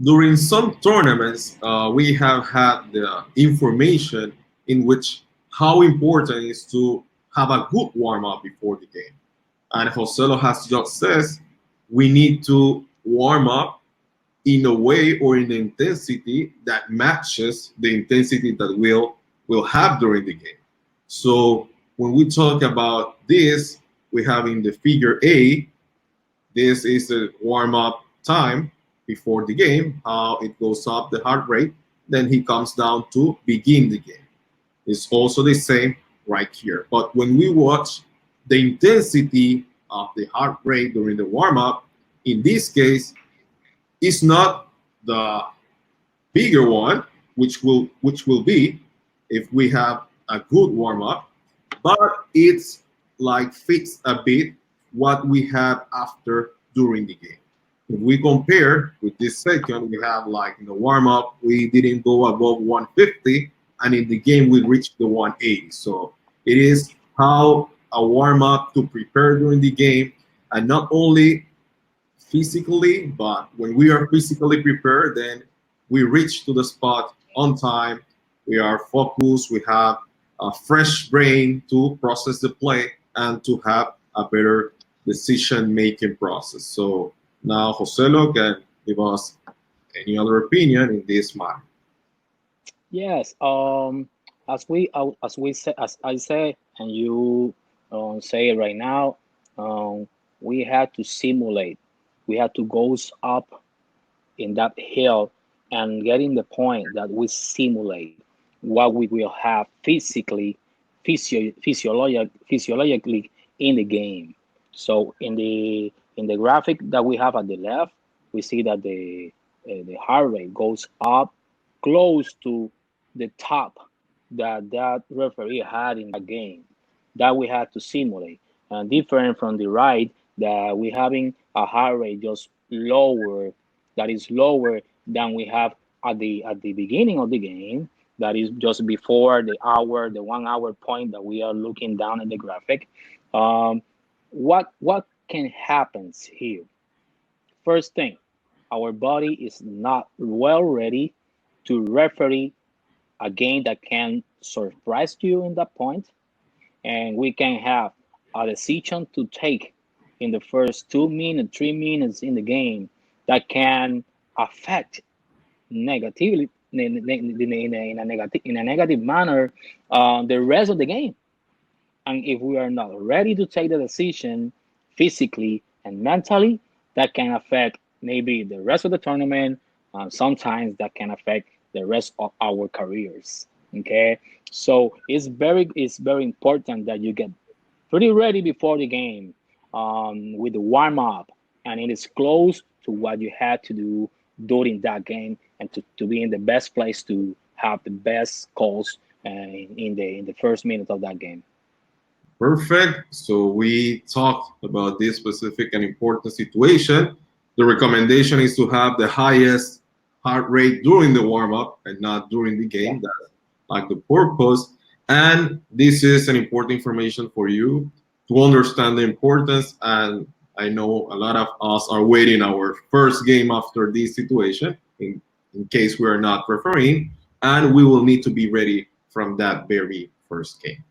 During some tournaments, we have had the information in which how important it is to have a good warm up before the game. And Joselo has just says we need to warm up in a way or in the intensity that matches the intensity that we'll have during the game. So when we talk about this, we have in the figure A, this is a warm up time before the game, how it goes up the heart rate. Then he comes down to begin the game. It's also the same right here. But when we watch the intensity of the heart rate during the warm up, in this case, it's not the bigger one, which will be if we have a good warm up, but it's like fits a bit what we have after during the game. If we compare with this second, we have like in the warm up we didn't go above 150, and in the game we reached the 180. So it is how a warm up to prepare during the game, and not only physically, but when we are physically prepared, then we reach to the spot on time. We are focused. We have a fresh brain to process the play and to have a better decision-making process. So now Joselo can give us any other opinion in this matter. Yes. As we say, as I say, and you say it right now, we had to simulate. We had to go up in that hill and getting the point that we simulate what we will have physically, physiologically in the game. So in the graphic that we have at the left, we see that the heart rate goes up close to the top that referee had in the game that we had to simulate, and different from the right that we having a heart rate just lower, that is lower than we have at the beginning of the game, that is just before the 1 hour point that we are looking down at the graphic. um, what can happen here? First thing, our body is not well ready to referee a game that can surprise you in that point, and we can have a decision to take in the first 2 minutes, 3 minutes in the game that can affect negatively in a negative manner the rest of the game. And if we are not ready to take the decision physically and mentally, that can affect maybe the rest of the tournament. Sometimes that can affect the rest of our careers. Okay, so it's very important that you get pretty ready before the game with the warm up, and it is close to what you had to do during that game, and to be in the best place to have the best calls in the first minute of that game. Perfect. So we talked about this specific and important situation. The recommendation is to have the highest heart rate during the warm up and not during the Yeah. game. That's like the purpose. And this is an important information for you to understand the importance. And I know a lot of us are waiting our first game after this situation in case we are not refereeing, and we will need to be ready from that very first game.